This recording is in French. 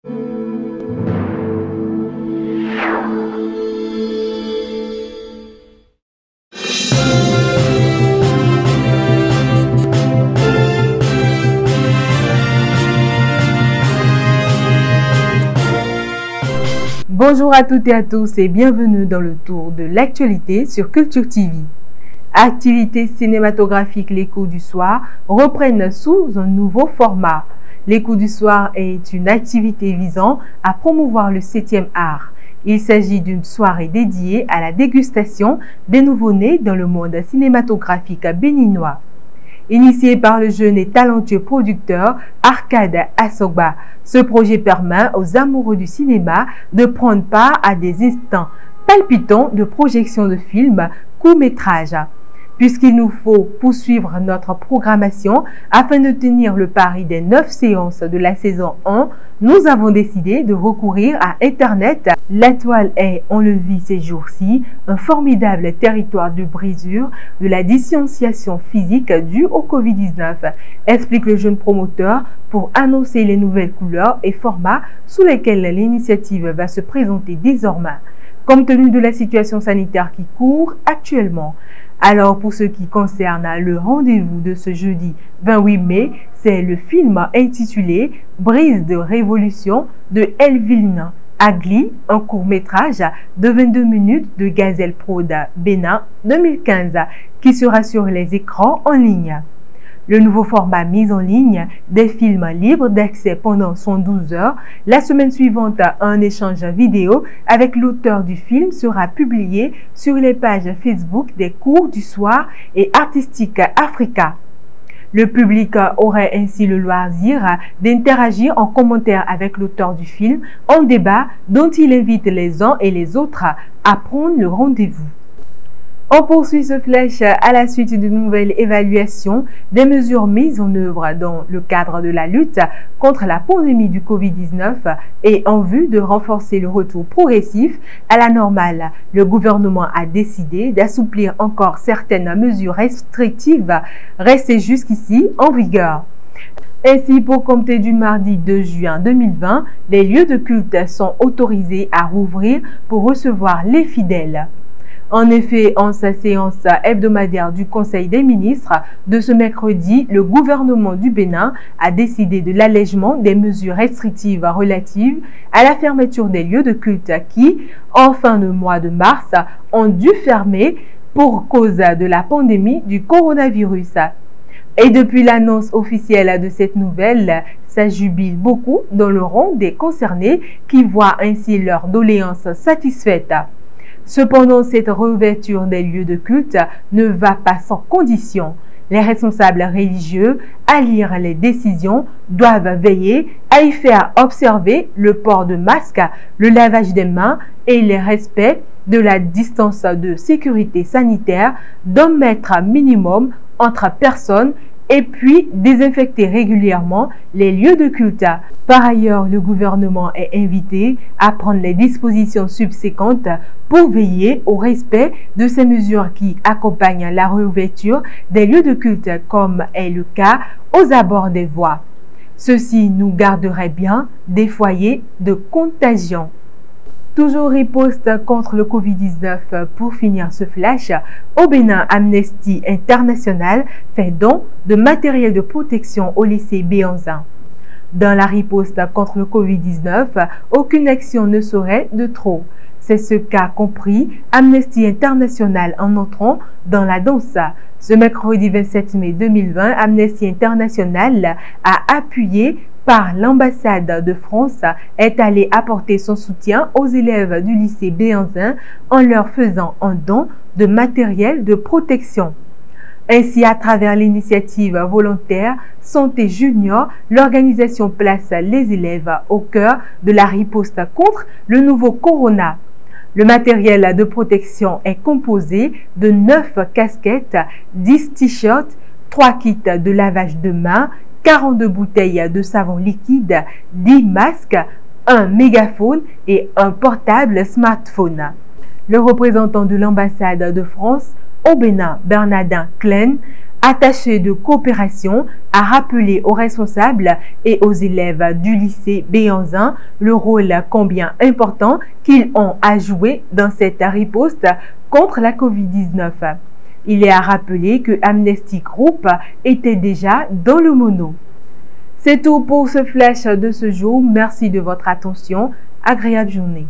Bonjour à toutes et à tous et bienvenue dans le tour de l'actualité sur Culture TV. Activités cinématographiques Les Coups du Soir reprennent sous un nouveau format. Les Coups du Soir est une activité visant à promouvoir le 7e art. Il s'agit d'une soirée dédiée à la dégustation des nouveaux-nés dans le monde cinématographique béninois. Initié par le jeune et talentueux producteur Arcade Assogba, ce projet permet aux amoureux du cinéma de prendre part à des instants palpitants de projection de films courts-métrages. Puisqu'il nous faut poursuivre notre programmation afin de tenir le pari des 9 séances de la saison 1, nous avons décidé de recourir à Internet. La toile est, on le vit ces jours-ci, un formidable territoire de brisure de la distanciation physique due au Covid-19, explique le jeune promoteur pour annoncer les nouvelles couleurs et formats sous lesquels l'initiative va se présenter désormais, compte tenu de la situation sanitaire qui court actuellement. Alors, pour ce qui concerne le rendez-vous de ce jeudi 28 mai, c'est le film intitulé « Brise de révolution » de Elvin Agli, un court-métrage de 22 minutes de Gazelle Prod Bénin 2015 qui sera sur les écrans en ligne. Le nouveau format mis en ligne des films libres d'accès pendant 112 heures. La semaine suivante, un échange vidéo avec l'auteur du film sera publié sur les pages Facebook des Cours du Soir et Artistique Africa. Le public aurait ainsi le loisir d'interagir en commentaire avec l'auteur du film, en débat dont il invite les uns et les autres à prendre le rendez-vous. On poursuit ce flash à la suite d'une nouvelle évaluation des mesures mises en œuvre dans le cadre de la lutte contre la pandémie du Covid-19 et en vue de renforcer le retour progressif à la normale. Le gouvernement a décidé d'assouplir encore certaines mesures restrictives restées jusqu'ici en vigueur. Ainsi, pour compter du mardi 2 juin 2020, les lieux de culte sont autorisés à rouvrir pour recevoir les fidèles. En effet, en sa séance hebdomadaire du Conseil des ministres de ce mercredi, le gouvernement du Bénin a décidé de l'allègement des mesures restrictives relatives à la fermeture des lieux de culte qui, en fin de mois de mars, ont dû fermer pour cause de la pandémie du coronavirus. Et depuis l'annonce officielle de cette nouvelle, ça jubile beaucoup dans le rang des concernés qui voient ainsi leur doléance satisfaite. Cependant, cette réouverture des lieux de culte ne va pas sans condition. Les responsables religieux, à lire les décisions, doivent veiller à y faire observer le port de masque, le lavage des mains et le respect de la distance de sécurité sanitaire d'1 mètre minimum entre personnes et puis désinfecter régulièrement les lieux de culte. Par ailleurs, le gouvernement est invité à prendre les dispositions subséquentes pour veiller au respect de ces mesures qui accompagnent la réouverture des lieux de culte, comme est le cas aux abords des voies. Ceci nous garderait bien des foyers de contagion. Toujours riposte contre le Covid-19. Pour finir ce flash, au Bénin, Amnesty International fait don de matériel de protection au lycée Béanzin. Dans la riposte contre le Covid-19, aucune action ne serait de trop. C'est ce qu'a compris Amnesty International en entrant dans la danse. Ce mercredi 27 mai 2020, Amnesty International a appuyé par l'ambassade de France est allé apporter son soutien aux élèves du lycée Béanzin en leur faisant un don de matériel de protection. Ainsi, à travers l'initiative volontaire Santé Junior, l'organisation place les élèves au cœur de la riposte contre le nouveau corona. Le matériel de protection est composé de 9 casquettes, 10 t-shirts, 3 kits de lavage de mains, 42 bouteilles de savon liquide, 10 masques, un mégaphone et un portable smartphone. Le représentant de l'ambassade de France au Bénin, Bernardin Klein, attaché de coopération, a rappelé aux responsables et aux élèves du lycée Béhanzin le rôle combien important qu'ils ont à jouer dans cette riposte contre la COVID-19. Il est à rappeler que Amnesty Group était déjà dans le mono. C'est tout pour ce flash de ce jour. Merci de votre attention. Agréable journée.